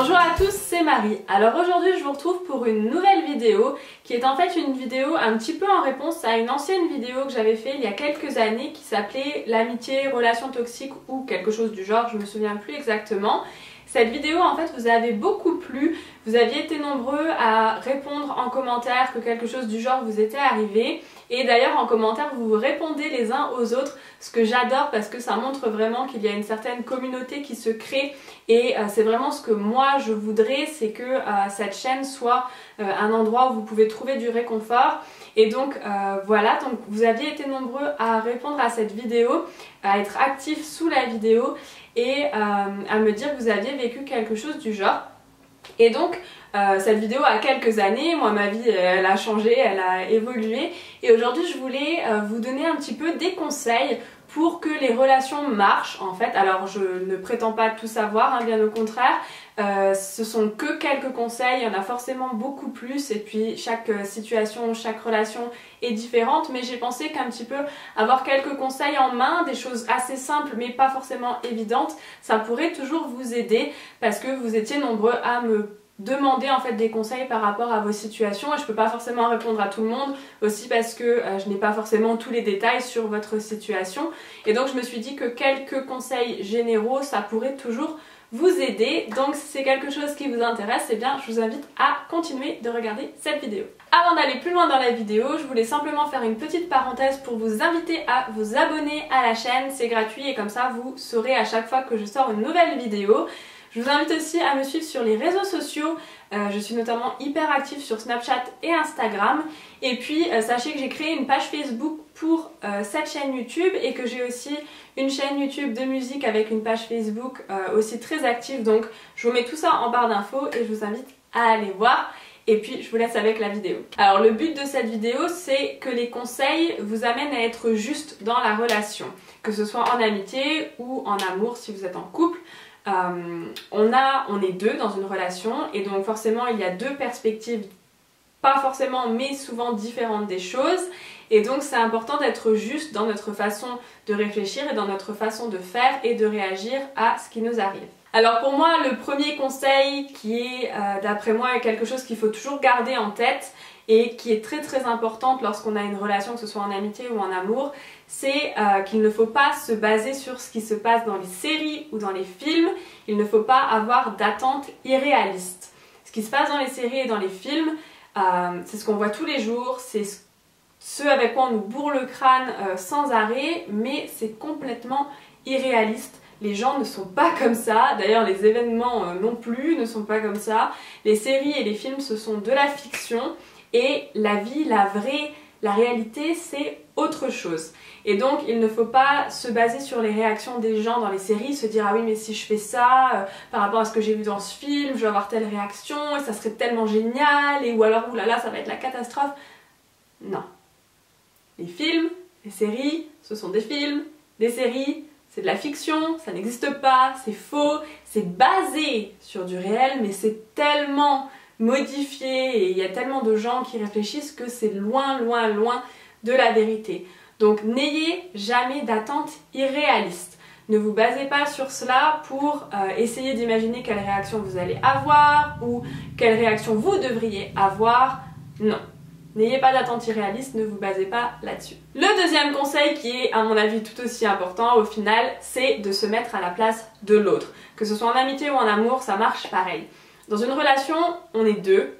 Bonjour à tous, c'est Marie. Alors aujourd'hui je vous retrouve pour une nouvelle vidéo qui est en fait une vidéo un petit peu en réponse à une ancienne vidéo que j'avais fait il y a quelques années qui s'appelait l'amitié, relations toxiques ou quelque chose du genre, je me souviens plus exactement. Cette vidéo en fait vous avez beaucoup plu, vous aviez été nombreux à répondre en commentaire que quelque chose du genre vous était arrivé et d'ailleurs en commentaire vous répondez les uns aux autres, ce que j'adore parce que ça montre vraiment qu'il y a une certaine communauté qui se crée et c'est vraiment ce que moi je voudrais, c'est que cette chaîne soit un endroit où vous pouvez trouver du réconfort. Et donc voilà, donc vous aviez été nombreux à répondre à cette vidéo, à être actifs sous la vidéo et à me dire que vous aviez vécu quelque chose du genre. Et donc cette vidéo a quelques années, moi ma vie elle a changé, elle a évolué et aujourd'hui je voulais vous donner un petit peu des conseils pour que les relations marchent en fait. Alors je ne prétends pas tout savoir, hein, bien au contraire, ce sont que quelques conseils, il y en a forcément beaucoup plus et puis chaque situation, chaque relation est différente, mais j'ai pensé qu'un petit peu avoir quelques conseils en main, des choses assez simples mais pas forcément évidentes, ça pourrait toujours vous aider parce que vous étiez nombreux à me demander en fait des conseils par rapport à vos situations et je peux pas forcément répondre à tout le monde aussi parce que je n'ai pas forcément tous les détails sur votre situation et donc je me suis dit que quelques conseils généraux ça pourrait toujours vous aider. Donc si c'est quelque chose qui vous intéresse, eh bien je vous invite à continuer de regarder cette vidéo. Avant d'aller plus loin dans la vidéo, je voulais simplement faire une petite parenthèse pour vous inviter à vous abonner à la chaîne, c'est gratuit et comme ça vous saurez à chaque fois que je sors une nouvelle vidéo. Je vous invite aussi à me suivre sur les réseaux sociaux, je suis notamment hyper active sur Snapchat et Instagram. Et puis sachez que j'ai créé une page Facebook pour cette chaîne YouTube et que j'ai aussi une chaîne YouTube de musique avec une page Facebook aussi très active. Donc je vous mets tout ça en barre d'infos et je vous invite à aller voir. Et puis je vous laisse avec la vidéo. Alors le but de cette vidéo c'est que les conseils vous amènent à être juste dans la relation. Que ce soit en amitié ou en amour si vous êtes en couple. On est deux dans une relation et donc forcément il y a deux perspectives, pas forcément mais souvent différentes des choses et donc c'est important d'être juste dans notre façon de réfléchir et dans notre façon de faire et de réagir à ce qui nous arrive. Alors pour moi le premier conseil qui est d'après moi quelque chose qu'il faut toujours garder en tête et qui est très importante lorsqu'on a une relation, que ce soit en amitié ou en amour, c'est qu'il ne faut pas se baser sur ce qui se passe dans les séries ou dans les films, il ne faut pas avoir d'attentes irréalistes. Ce qui se passe dans les séries et dans les films, c'est ce qu'on voit tous les jours, c'est ce avec quoi on nous bourre le crâne sans arrêt, mais c'est complètement irréaliste. Les gens ne sont pas comme ça, d'ailleurs les événements non plus ne sont pas comme ça. Les séries et les films ce sont de la fiction et la vie, la vraie, la réalité c'est autre chose. Et donc il ne faut pas se baser sur les réactions des gens dans les séries, se dire ah oui mais si je fais ça par rapport à ce que j'ai vu dans ce film, je vais avoir telle réaction et ça serait tellement génial et ou alors oulala ça va être la catastrophe. Non. Les films, les séries, ce sont des films, des séries, c'est de la fiction, ça n'existe pas, c'est faux, c'est basé sur du réel mais c'est tellement modifié et il y a tellement de gens qui réfléchissent que c'est loin de la vérité. Donc n'ayez jamais d'attente irréaliste. Ne vous basez pas sur cela pour essayer d'imaginer quelle réaction vous allez avoir ou quelle réaction vous devriez avoir. Non. N'ayez pas d'attente irréaliste, ne vous basez pas là-dessus. Le deuxième conseil qui est à mon avis tout aussi important au final, c'est de se mettre à la place de l'autre. Que ce soit en amitié ou en amour, ça marche pareil. Dans une relation, on est deux.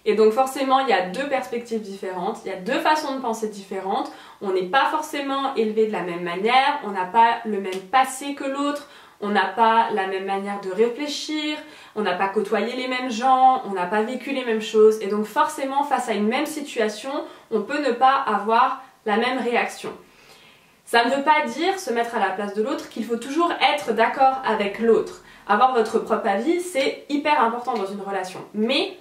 Et donc forcément, il y a deux perspectives différentes, il y a deux façons de penser différentes, on n'est pas forcément élevé de la même manière, on n'a pas le même passé que l'autre, on n'a pas la même manière de réfléchir, on n'a pas côtoyé les mêmes gens, on n'a pas vécu les mêmes choses. Et donc forcément, face à une même situation, on peut ne pas avoir la même réaction. Ça ne veut pas dire, se mettre à la place de l'autre, qu'il faut toujours être d'accord avec l'autre. Avoir votre propre avis, c'est hyper important dans une relation. Mais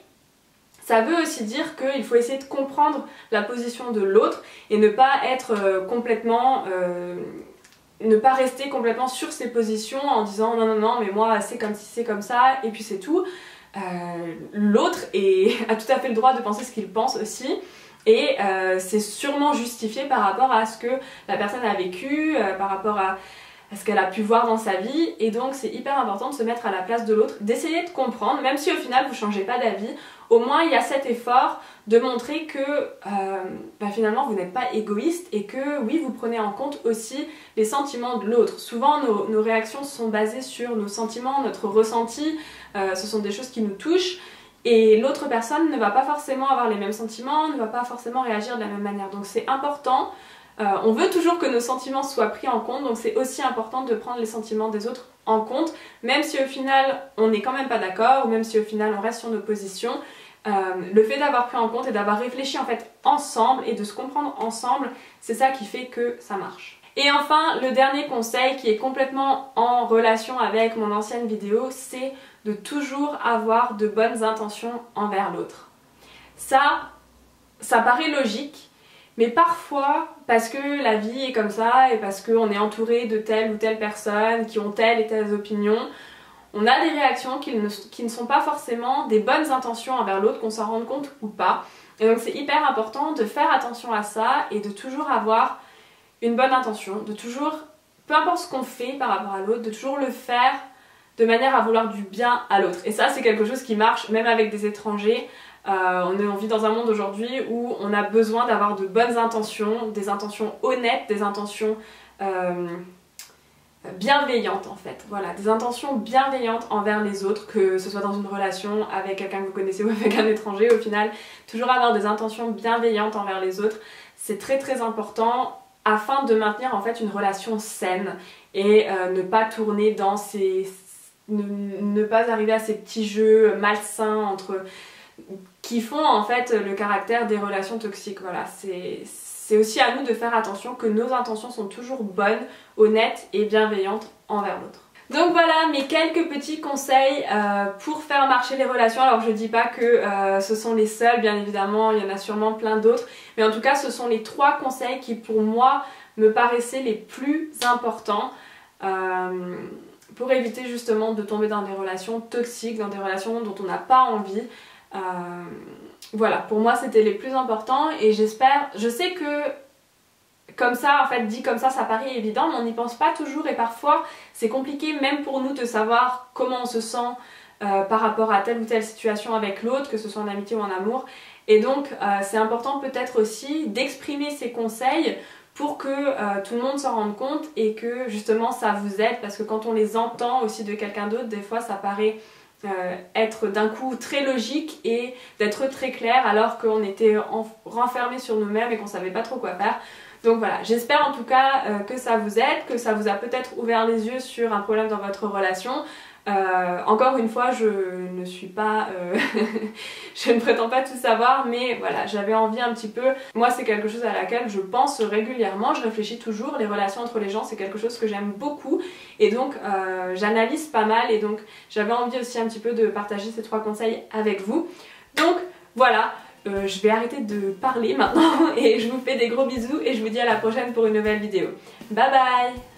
ça veut aussi dire qu'il faut essayer de comprendre la position de l'autre et ne pas être ne pas rester complètement sur ses positions en disant non mais moi c'est comme si c'est comme ça et puis c'est tout. L'autre a tout à fait le droit de penser ce qu'il pense aussi et c'est sûrement justifié par rapport à ce que la personne a vécu, par rapport à ce qu'elle a pu voir dans sa vie, et donc c'est hyper important de se mettre à la place de l'autre, d'essayer de comprendre, même si au final vous changez pas d'avis, au moins il y a cet effort de montrer que finalement vous n'êtes pas égoïste et que oui, vous prenez en compte aussi les sentiments de l'autre. Souvent nos réactions sont basées sur nos sentiments, notre ressenti, ce sont des choses qui nous touchent, et l'autre personne ne va pas forcément avoir les mêmes sentiments, ne va pas forcément réagir de la même manière. Donc c'est important, on veut toujours que nos sentiments soient pris en compte, donc c'est aussi important de prendre les sentiments des autres en compte, même si au final on n'est quand même pas d'accord, ou même si au final on reste sur nos positions. Le fait d'avoir pris en compte et d'avoir réfléchi en fait ensemble et de se comprendre ensemble, c'est ça qui fait que ça marche. Et enfin, le dernier conseil qui est complètement en relation avec mon ancienne vidéo, c'est de toujours avoir de bonnes intentions envers l'autre. Ça paraît logique, mais parfois, parce que la vie est comme ça et parce qu'on est entouré de telle ou telle personne qui ont telle et telle opinion, on a des réactions qui ne sont pas forcément des bonnes intentions envers l'autre, qu'on s'en rende compte ou pas. Et donc c'est hyper important de faire attention à ça et de toujours avoir une bonne intention, de toujours, peu importe ce qu'on fait par rapport à l'autre, de toujours le faire de manière à vouloir du bien à l'autre. Et ça c'est quelque chose qui marche même avec des étrangers. On vit dans un monde aujourd'hui où on a besoin d'avoir de bonnes intentions, des intentions honnêtes, des intentions bienveillantes en fait. Voilà, des intentions bienveillantes envers les autres, que ce soit dans une relation avec quelqu'un que vous connaissez ou avec un étranger. Au final, toujours avoir des intentions bienveillantes envers les autres, c'est très très important afin de maintenir en fait une relation saine et ne pas tourner dans ne pas arriver à ces petits jeux malsains qui font en fait le caractère des relations toxiques. Voilà, c'est aussi à nous de faire attention que nos intentions sont toujours bonnes, honnêtes et bienveillantes envers l'autre. Donc voilà mes quelques petits conseils pour faire marcher les relations. Alors je dis pas que ce sont les seuls, bien évidemment, il y en a sûrement plein d'autres, mais en tout cas ce sont les 3 conseils qui pour moi me paraissaient les plus importants pour éviter justement de tomber dans des relations toxiques, dans des relations dont on n'a pas envie. Voilà, pour moi c'était les plus importants et j'espère, je sais que comme ça, en fait dit comme ça paraît évident, mais on n'y pense pas toujours et parfois c'est compliqué même pour nous de savoir comment on se sent par rapport à telle ou telle situation avec l'autre, que ce soit en amitié ou en amour. Et donc c'est important peut-être aussi d'exprimer ces conseils pour que tout le monde s'en rende compte et que justement ça vous aide, parce que quand on les entend aussi de quelqu'un d'autre, des fois ça paraît être d'un coup très logique et d'être très clair alors qu'on était renfermé sur nous-mêmes et qu'on savait pas trop quoi faire. Donc voilà, j'espère en tout cas que ça vous aide, que ça vous a peut-être ouvert les yeux sur un problème dans votre relation. Encore une fois, je ne suis pas je ne prétends pas tout savoir, mais voilà, j'avais envie un petit peu, moi c'est quelque chose à laquelle je pense régulièrement, je réfléchis toujours, les relations entre les gens c'est quelque chose que j'aime beaucoup et donc j'analyse pas mal, et donc j'avais envie aussi un petit peu de partager ces 3 conseils avec vous. Donc voilà, je vais arrêter de parler maintenant et je vous fais des gros bisous et je vous dis à la prochaine pour une nouvelle vidéo. Bye bye!